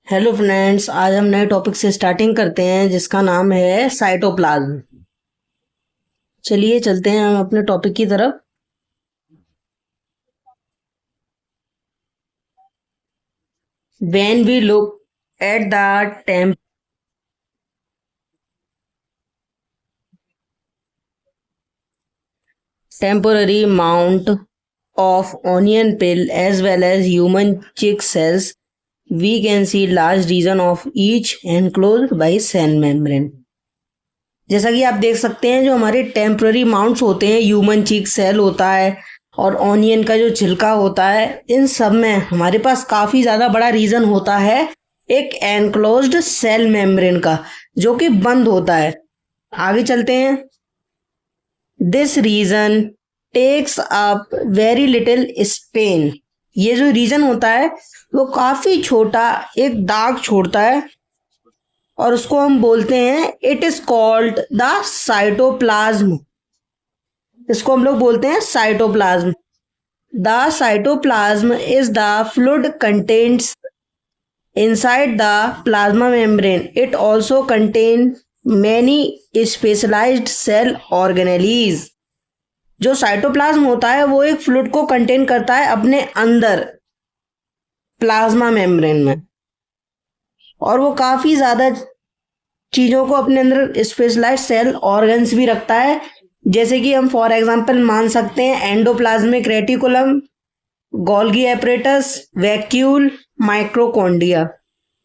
Hello friends, आज हम नए टॉपिक से स्टार्टिंग करते हैं जिसका नाम है साइटोप्लाज्म। चलिए चलते हैं हम अपने टॉपिक की तरफ। When we look at the temporary mount of onion peel as well as human chick cells, we can see large region of each enclosed by cell membrane। जैसा कि आप देख सकते हैं, जो हमारे टेम्पररी माउंट्स होते हैं, ह्यूमन चीक सेल होता है और ऑनियन का जो छिलका होता है, इन सब में हमारे पास काफ़ी ज़्यादा बड़ा रीजन होता है एक एनक्लोज्ड सेल मेम्ब्रेन का, जो कि बंद होता है। आगे चलते हैं। This region takes up very little space. ये जो रीजन होता है वो काफ़ी छोटा एक दाग छोड़ता है और उसको हम बोलते हैं, it is called the cytoplasm. इसको हम लोग बोलते हैं cytoplasm. The cytoplasm is the fluid contents inside the plasma membrane. It also contain many specialised cell organelles. जो साइटोप्लाज्म होता है वो एक फ्लूइड को कंटेन करता है अपने अंदर प्लाज्मा मेम्ब्रेन में, और वो काफ़ी ज़्यादा चीज़ों को अपने अंदर स्पेशलाइज्ड सेल ऑर्गन्स भी रखता है। जैसे कि हम फॉर एग्जांपल मान सकते हैं endoplasmic reticulum, Golgi apparatus, vacuole, माइक्रोकोन्डिया।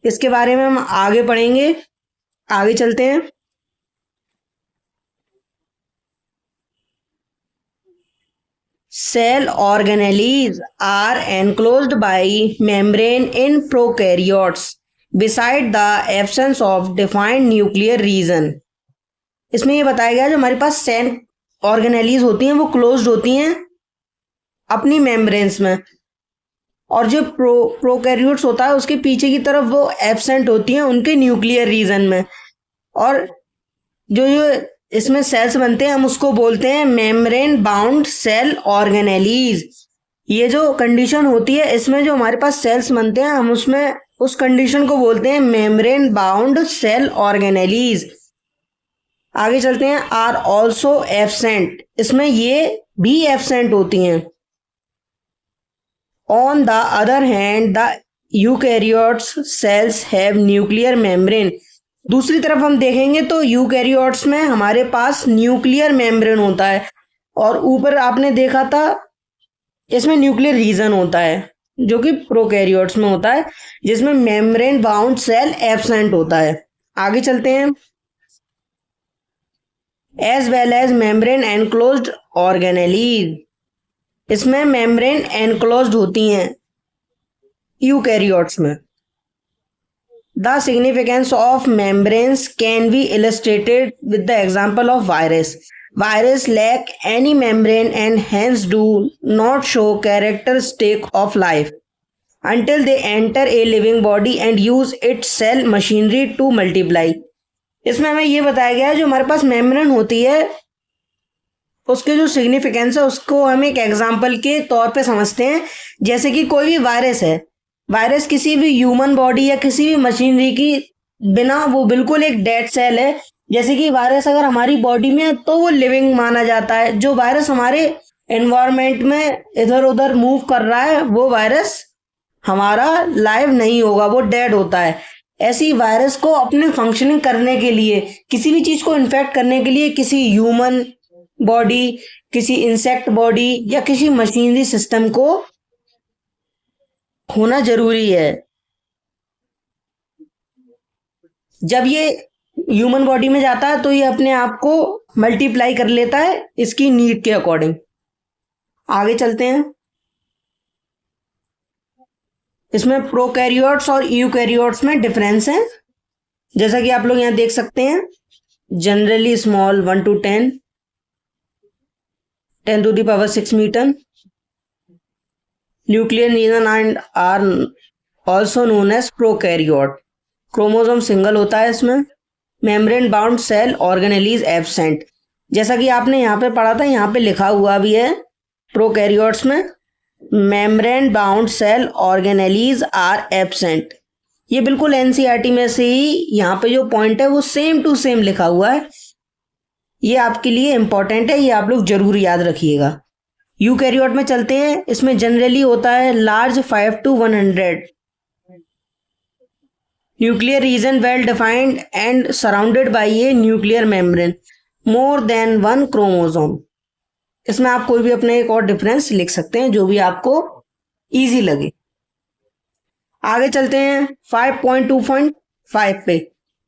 इसके बारे में हम आगे पढ़ेंगे। आगे चलते हैं। Cell organelles are enclosed by membrane in prokaryotes beside the absence of defined nuclear region. इसमें ये बताया गया जो हमारे पास सेल ऑर्गेनेलीज होती हैं वो क्लोज्ड होती हैं अपनी मेम्ब्रेन्स में, और जो प्रोकैरियोट्स होता है उसके पीछे की तरफ वो एब्सेंट होती हैं उनके न्यूक्लियर रीजन में। और जो इसमें सेल्स बनते हैं हम उसको बोलते हैं मेम्ब्रेन बाउंड सेल ऑर्गेनेलीज। ये जो कंडीशन होती है इसमें जो हमारे पास सेल्स बनते हैं हम उसमें उस कंडीशन को बोलते हैं मेम्ब्रेन बाउंड सेल ऑर्गेनेलीज। आगे चलते हैं। आर ऑल्सो एब्सेंट, इसमें ये भी एब्सेंट होती हैं। On the other hand the eukaryotes cells have nuclear membrane. दूसरी तरफ हम देखेंगे तो यूकैरियोट्स में हमारे पास न्यूक्लियर मेम्ब्रेन होता है, और ऊपर आपने देखा था इसमें न्यूक्लियर रीजन होता है जो कि प्रोकैरियोट्स में होता है, जिसमें मेम्ब्रेन बाउंड सेल एब्सेंट होता है। आगे चलते हैं। As well as membrane enclosed organelles, इसमें मेम्ब्रेन एनक्लोज्ड होती हैं यूकैरियोट्स में। The significance of membranes can be illustrated with the example of virus. Virus lack any membrane and hence do not show characteristic of life until they enter a living body and use its cell machinery to multiply। इसमें हमें ये बताया गया है जो हमारे पास membrane होती है उसके जो सिग्निफिकेंस है उसको हम एक एग्जाम्पल के तौर पे समझते हैं। जैसे कि कोई भी वायरस है, वायरस किसी भी ह्यूमन बॉडी या किसी भी मशीनरी की बिना वो बिल्कुल एक डेड सेल है। जैसे कि वायरस अगर हमारी बॉडी में है तो वो लिविंग माना जाता है। जो वायरस हमारे एनवायरमेंट में इधर उधर मूव कर रहा है वो वायरस हमारा लाइव नहीं होगा, वो डेड होता है। ऐसी वायरस को अपने फंक्शनिंग करने के लिए, किसी भी चीज को इन्फेक्ट करने के लिए किसी ह्यूमन बॉडी, किसी इंसेक्ट बॉडी या किसी मशीनरी सिस्टम को होना जरूरी है। जब ये ह्यूमन बॉडी में जाता है तो ये अपने आप को मल्टीप्लाई कर लेता है इसकी नीड के अकॉर्डिंग। आगे चलते हैं। इसमें प्रोकैरियोट्स और यूकैरियोट्स में डिफरेंस है, जैसा कि आप लोग यहाँ देख सकते हैं। Generally small 1 to 10, 10 to the power 6 metre. Nuclear region and are also known as prokaryote. Chromosome single होता है इसमें। Membrane bound cell organelles absent. जैसा कि आपने यहाँ पे पढ़ा था, यहाँ पे लिखा हुआ भी है प्रोकैरियोट्स में membrane bound cell organelles are absent. ये बिल्कुल एनसीईआरटी में से ही यहाँ पे जो पॉइंट है वो सेम टू सेम लिखा हुआ है। ये आपके लिए इंपॉर्टेंट है, ये आप लोग जरूर याद रखिएगा। यूकैरियोट में चलते हैं। इसमें जनरली होता है large 5 to 100 nuclear region well defined and surrounded by a nuclear membrane, more than one chromosome. इसमें आप कोई भी अपने एक और डिफरेंस लिख सकते हैं जो भी आपको इजी लगे। आगे चलते हैं 5.2.5 पे।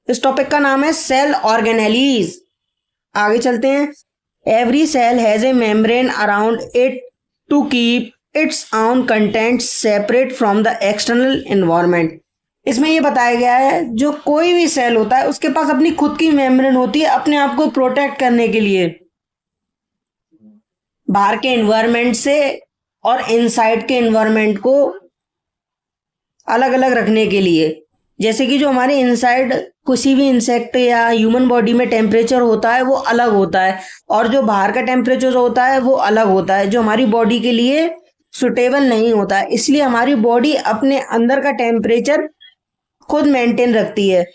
इस टॉपिक का नाम है सेल ऑर्गेनेलीज। आगे चलते हैं। Every cell has a membrane around it to keep its own content separate from the external environment. इसमें यह बताया गया है जो कोई भी सेल होता है उसके पास अपनी खुद की मेम्ब्रेन होती है अपने आप को प्रोटेक्ट करने के लिए, बाहर के एनवायरनमेंट से और इनसाइड के एनवायरनमेंट को अलग अलग रखने के लिए। जैसे कि जो हमारे इनसाइड किसी भी इंसेक्ट या ह्यूमन बॉडी में टेम्परेचर होता है वो अलग होता है, और जो बाहर का टेम्परेचर होता है वो अलग होता है, जो हमारी बॉडी के लिए सुटेबल नहीं होता है। इसलिए हमारी बॉडी अपने अंदर का टेम्परेचर खुद मेंटेन रखती है,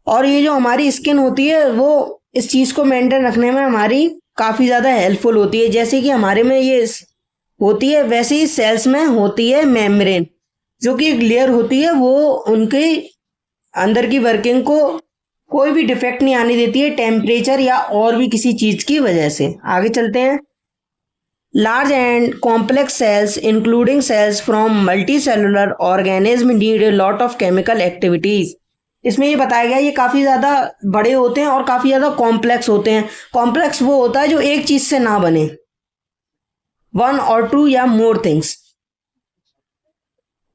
और ये जो हमारी स्किन होती है वो इस चीज़ को मेंटेन रखने में हमारी काफ़ी ज़्यादा हेल्पफुल होती है। जैसे कि हमारे में ये होती है वैसे ही सेल्स में होती है मेम्ब्रेन, जो कि एक लेयर होती है, वो उनके अंदर की वर्किंग को कोई भी डिफेक्ट नहीं आने देती है टेम्परेचर या और भी किसी चीज़ की वजह से। आगे चलते हैं। Large and complex cells including cells from multicellular organism need a lot of chemical activities. इसमें ये बताया गया ये काफ़ी ज़्यादा बड़े होते हैं और काफ़ी ज़्यादा कॉम्प्लेक्स होते हैं। कॉम्प्लेक्स वो होता है जो एक चीज़ से ना बने, वन और टू या मोर थिंग्स।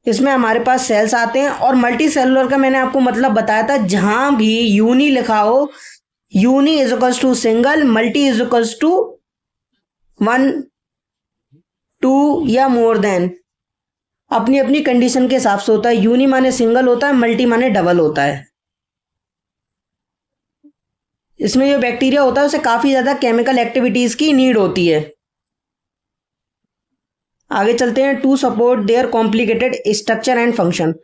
इसमें हमारे पास सेल्स आते हैं, और मल्टी सेलुलर का मैंने आपको मतलब बताया था, जहां भी यूनी लिखा हो, uni is equals to single, multi is equals to one, two या मोर देन, अपनी अपनी कंडीशन के हिसाब से होता है। यूनी माने सिंगल होता है, मल्टी माने डबल होता है। इसमें जो बैक्टीरिया होता है उसे काफी ज्यादा केमिकल एक्टिविटीज की नीड होती है। आगे चलते हैं। To support their complicated structure and function.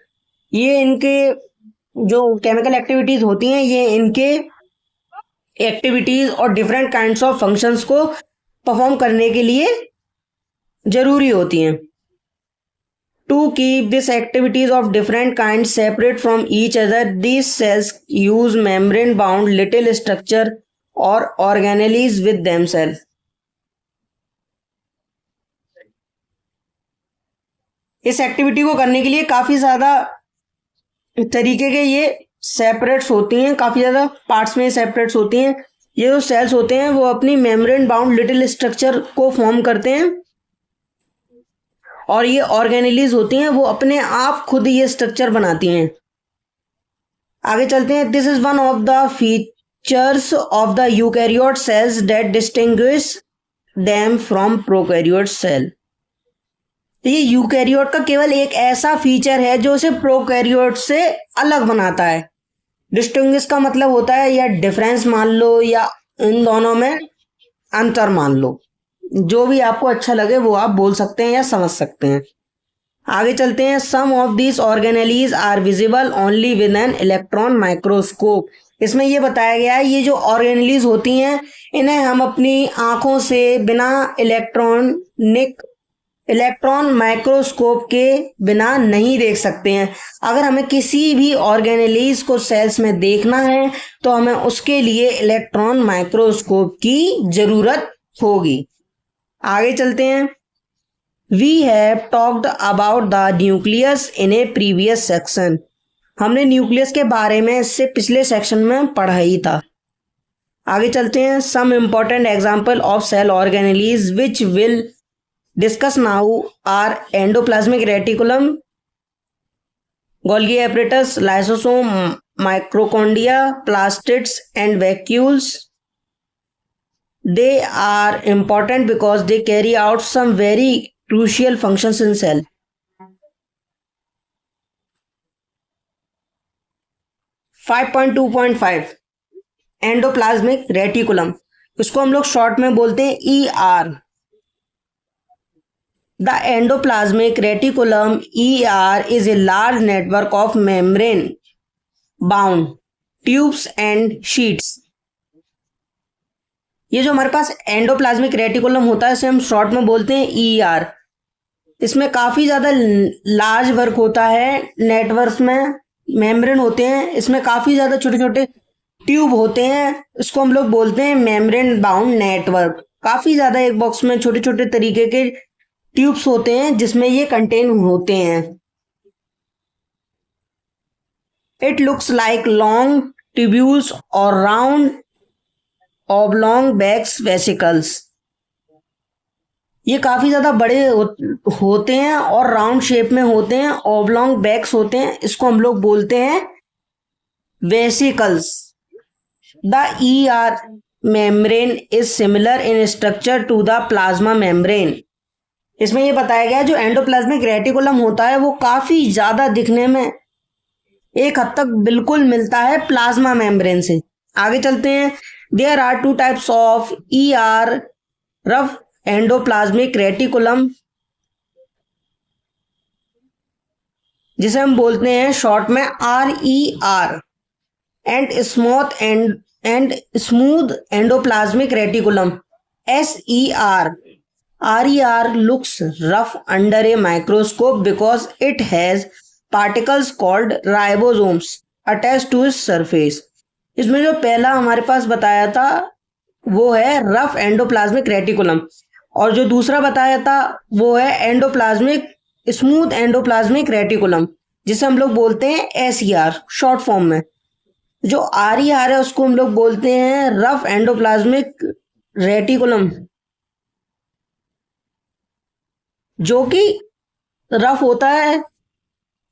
ये इनके जो केमिकल एक्टिविटीज होती हैं ये इनके एक्टिविटीज और डिफरेंट काइंड्स ऑफ फंक्शंस को परफॉर्म करने के लिए जरूरी होती हैं। To keep this activities of different kind separate from each other, these cells use membrane bound little structure और ऑर्गेनेलीज विद देमसेल्फ। इस एक्टिविटी को करने के लिए काफ़ी ज़्यादा तरीके के ये सेपरेट्स होती हैं, काफ़ी ज़्यादा पार्ट्स में सेपरेट्स होती हैं। ये जो सेल्स होते हैं वो अपनी मेम्ब्रेन बाउंड लिटिल स्ट्रक्चर को फॉर्म करते हैं, और ये ऑर्गेनेलीज होती हैं वो अपने आप खुद ये स्ट्रक्चर बनाती हैं। आगे चलते हैं। This is one of the features of the eukaryote cells that distinguish them from prokaryote cell. तो ये यूकैरियोट का केवल एक ऐसा फीचर है जो उसे प्रोकैरियोट से अलग बनाता है। डिस्टिंग्विश का मतलब होता है या डिफरेंस मान लो या इन दोनों में अंतर मान लो, जो भी आपको अच्छा लगे वो आप बोल सकते हैं या समझ सकते हैं। आगे चलते हैं। Some of these organelles are visible only with an electron microscope. इसमें ये बताया गया है ये जो ऑर्गेनेलीज होती हैं इन्हें हम अपनी आंखों से बिना इलेक्ट्रॉन माइक्रोस्कोप के बिना नहीं देख सकते हैं। अगर हमें किसी भी ऑर्गेनेलीज को सेल्स में देखना है तो हमें उसके लिए इलेक्ट्रॉन माइक्रोस्कोप की जरूरत होगी। आगे चलते हैं। We have talked about the nucleus in a previous section. हमने न्यूक्लियस के बारे में इससे पिछले सेक्शन में पढ़ा ही था। आगे चलते हैं। Some important example of cell organelles which will discuss now are endoplasmic reticulum, Golgi apparatus, lysosome, mitochondria, plastids and vacuoles. They are important because they carry out some very crucial functions in cell. 5.2.5 endoplasmic reticulum, इसको हम लोग short में बोलते हैं ER। The endoplasmic reticulum ER is a large network of membrane bound tubes and sheets. ये जो हमारे पास endoplasmic reticulum होता है इसे हम शॉर्ट में बोलते हैं ER। इसमें काफी ज्यादा लार्ज वर्क होता है, नेटवर्क में मेम्ब्रेन होते हैं, इसमें काफी ज्यादा छोटे छोटे ट्यूब होते हैं, इसको हम लोग बोलते हैं मेम्ब्रेन बाउंड नेटवर्क। काफी ज्यादा एक बॉक्स में छोटे छोटे तरीके के ट्यूब्स होते हैं जिसमें ये कंटेन होते हैं। It looks like long tubules और राउंड ऑब्लॉन्ग बैक्स वेसिकल्स। ये काफी ज्यादा बड़े होते हैं और राउंड शेप में होते हैं, ऑब्लॉन्ग बैक्स होते हैं, इसको हम लोग बोलते हैं vesicles. The ER membrane is similar in structure to the plasma membrane. इसमें ये बताया गया जो एंडोप्लाज्मिक रेटिकुलम होता है वो काफी ज्यादा दिखने में एक हद तक बिल्कुल मिलता है प्लाज्मा मेम्ब्रेन से। आगे चलते हैं। There are 2 types of ER rough endoplasmic reticulum, जिसे हम बोलते हैं शॉर्ट में RER, and smooth endoplasmic reticulum SER। RER looks rough under a microscope because it has particles called ribosomes attached to its surface। इसमें जो पहला हमारे पास बताया था वो है रफ एंडोप्लाज्मिक रेटिकुलम और जो दूसरा बताया था वो है स्मूथ एंडोप्लाज्मिक रेटिकुलम, जिसे हम लोग बोलते हैं SER शॉर्ट फॉर्म में। जो RER है उसको हम लोग बोलते हैं रफ एंडोप्लाज्मिक रेटिकुलम, जो कि रफ होता है,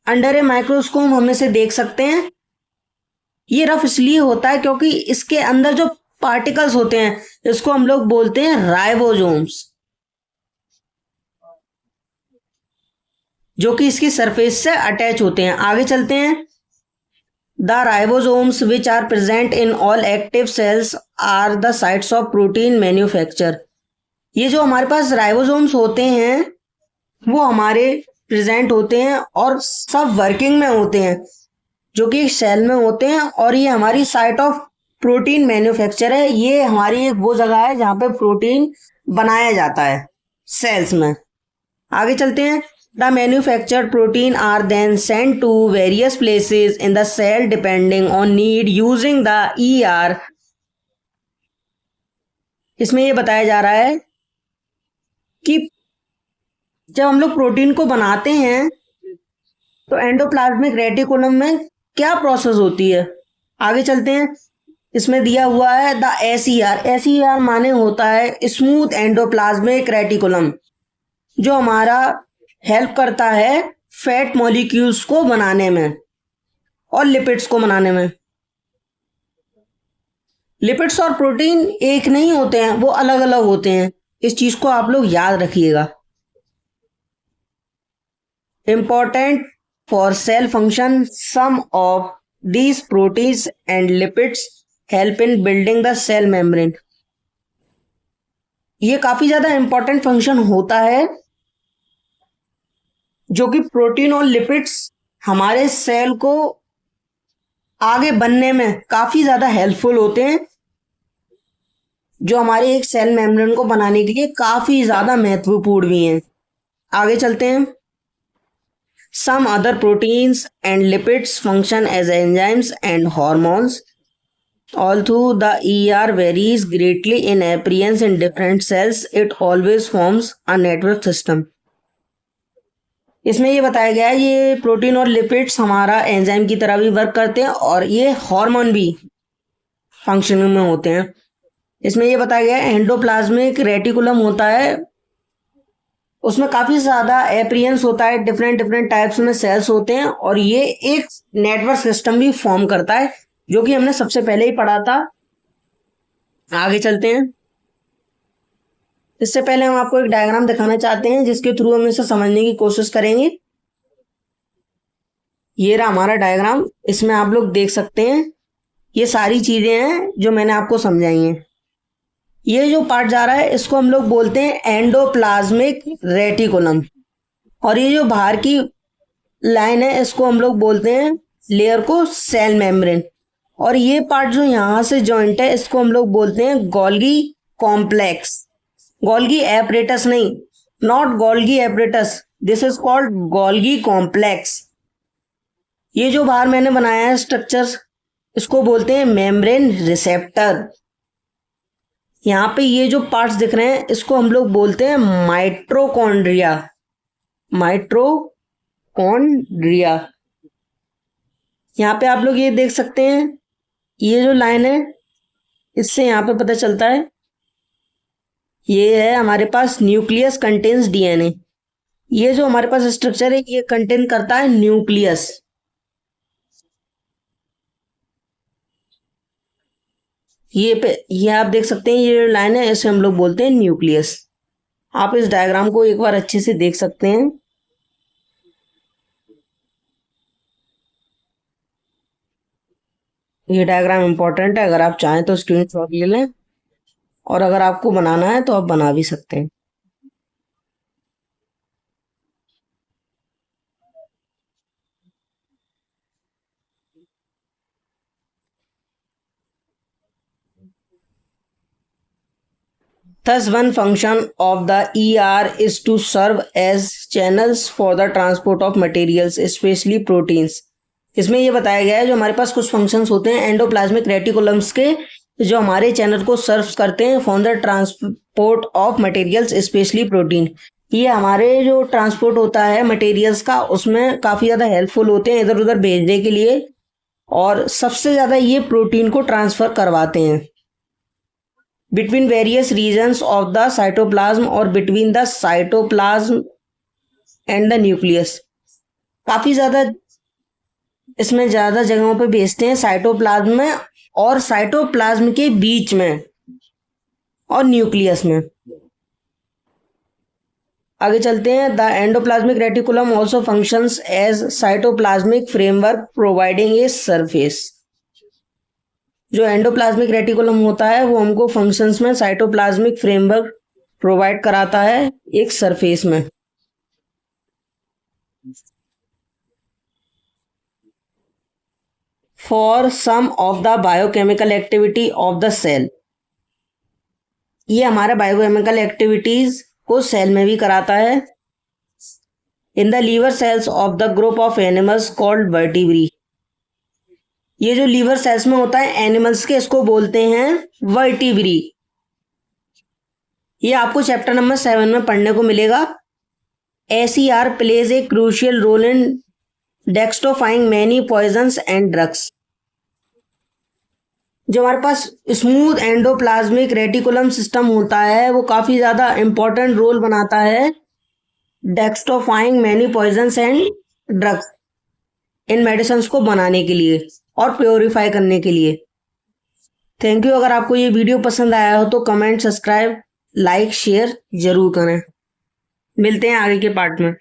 अंडर ए माइक्रोस्कोप हम इसे देख सकते हैं। ये रफ इसलिए होता है क्योंकि इसके अंदर जो पार्टिकल्स होते हैं इसको हम लोग बोलते हैं राइबोसोम्स, जो कि इसकी सरफेस से अटैच होते हैं। आगे चलते हैं। The ribosomes which are present in all active cells are the sites of protein manufacture. ये जो हमारे पास राइबोसोम्स होते हैं वो हमारे प्रेजेंट होते हैं और सब वर्किंग में होते हैं, जो कि सेल में होते हैं, और ये हमारी साइट ऑफ प्रोटीन मैन्युफैक्चर है। ये हमारी एक वो जगह है जहाँ पे प्रोटीन बनाया जाता है सेल्स में। आगे चलते हैं। The manufactured protein are then sent to various places in the cell depending on need using the ER। इसमें ये बताया जा रहा है कि जब हम लोग प्रोटीन को बनाते हैं तो एंडोप्लाज्मिक रेटिकुलम में क्या प्रोसेस होती है। आगे चलते हैं। इसमें दिया हुआ है द SER माने होता है स्मूथ एंडोप्लाज्मिक रेटिकुलम, जो हमारा हेल्प करता है फैट मॉलिक्यूल्स को बनाने में और लिपिड्स को बनाने में। लिपिड्स और प्रोटीन एक नहीं होते हैं, वो अलग अलग होते हैं, इस चीज को आप लोग याद रखिएगा। Important for cell function, some of these proteins and lipids help in building the cell membrane। ये काफी ज्यादा इंपॉर्टेंट फंक्शन होता है, जो कि प्रोटीन और लिपिड्स हमारे सेल को आगे बनने में काफी ज्यादा हेल्पफुल होते हैं, जो हमारे एक सेल मेम्ब्रेन को बनाने के लिए काफी ज्यादा महत्वपूर्ण भी हैं। आगे चलते हैं। Some other proteins and lipids function as enzymes and hormones. Although the ER varies greatly in appearance in different cells, it always forms a network system। इसमें ये बताया गया है ये प्रोटीन और लिपिड्स हमारा एंजाइम की तरह भी वर्क करते हैं और ये हार्मोन भी फंक्शनिंग में होते हैं। इसमें ये बताया गया है एंडोप्लाज्मिक रेटिकुलम होता है, उसमें काफी ज्यादा अपीयरेंस होता है, डिफरेंट टाइप्स में सेल्स होते हैं और ये एक नेटवर्क सिस्टम भी फॉर्म करता है, जो कि हमने सबसे पहले ही पढ़ा था। आगे चलते हैं। इससे पहले हम आपको एक डायग्राम दिखाना चाहते हैं जिसके थ्रू हम इसे समझने की कोशिश करेंगे। ये रहा हमारा डायग्राम, इसमें आप लोग देख सकते हैं ये सारी चीजें हैं जो मैंने आपको समझाई हैं। ये जो पार्ट जा रहा है इसको हम लोग बोलते हैं एंडोप्लाज्मिक रेटिकुलम, और ये जो बाहर की लाइन है इसको हम लोग बोलते हैं लेयर को सेल मेम्ब्रेन, और ये पार्ट जो यहाँ से जॉइंट है इसको हम लोग बोलते हैं गोल्गी कॉम्प्लेक्स। गोल्गी एपरेटस नहीं, not Golgi apparatus, this is called Golgi complex. ये जो बाहर मैंने बनाया है स्ट्रक्चर इसको बोलते हैं मेम्ब्रेन रिसेप्टर। यहाँ पे ये जो पार्ट्स दिख रहे हैं इसको हम लोग बोलते हैं माइट्रोकॉन्ड्रिया। माइट्रोकॉन्ड्रिया, यहाँ पे आप लोग ये देख सकते हैं, ये जो लाइन है इससे यहाँ पे पता चलता है ये है हमारे पास न्यूक्लियस कंटेन्स डीएनए। ये जो हमारे पास स्ट्रक्चर है ये कंटेन करता है न्यूक्लियस। ये आप देख सकते हैं, ये लाइन है इसे हम लोग बोलते हैं न्यूक्लियस। आप इस डायग्राम को एक बार अच्छे से देख सकते हैं। ये डायग्राम इंपॉर्टेंट है, अगर आप चाहें तो स्क्रीनशॉट ले लें, और अगर आपको बनाना है तो आप बना भी सकते हैं। Thus, one function of the ER is to serve as channels for the transport of materials, especially proteins. इसमें ये बताया गया है जो हमारे पास कुछ फंक्शंस होते हैं एंडोप्लाज्मिक रेटिकुलम्स के, जो हमारे चैनल को सर्व करते हैं for the transport of materials specially protein. ये हमारे जो ट्रांसपोर्ट होता है मटेरियल्स का उसमें काफ़ी ज़्यादा हेल्पफुल होते हैं इधर उधर भेजने के लिए, और सबसे ज़्यादा ये प्रोटीन को ट्रांसफ़र करवाते हैं between various regions of the cytoplasm or between the cytoplasm and the nucleus। काफी ज्यादा इसमें ज्यादा जगहों पे भेजते हैं, साइटोप्लाज्म में और साइटोप्लाज्म के बीच में और न्यूक्लियस में। आगे चलते हैं। The endoplasmic reticulum also functions as cytoplasmic framework providing a surface. जो एंडोप्लाज्मिक रेटिकुलम होता है वो हमको फंक्शंस में साइटोप्लाज्मिक फ्रेमवर्क प्रोवाइड कराता है एक सरफेस में। For some of the biochemical activity of the cell, ये हमारा बायोकेमिकल एक्टिविटीज को सेल में भी कराता है। In the liver cells of the group of animals called vertebrates, ये जो लीवर सेल्स में होता है एनिमल्स के इसको बोलते हैं वर्टिब्री। ये आपको चैप्टर नंबर 7 में पढ़ने को मिलेगा। SER plays a crucial role in detoxifying many poisons and drugs. जो हमारे पास स्मूथ एंडोप्लाज्मिक रेटिकुलम सिस्टम होता है वो काफ़ी ज़्यादा इंपॉर्टेंट रोल बनाता है detoxifying many poisons and drugs, इन मेडिसिन को बनाने के लिए और प्योरीफाई करने के लिए। Thank you. अगर आपको ये वीडियो पसंद आया हो तो कमेंट, सब्सक्राइब, लाइक, शेयर जरूर करें। मिलते हैं आगे के पार्ट में।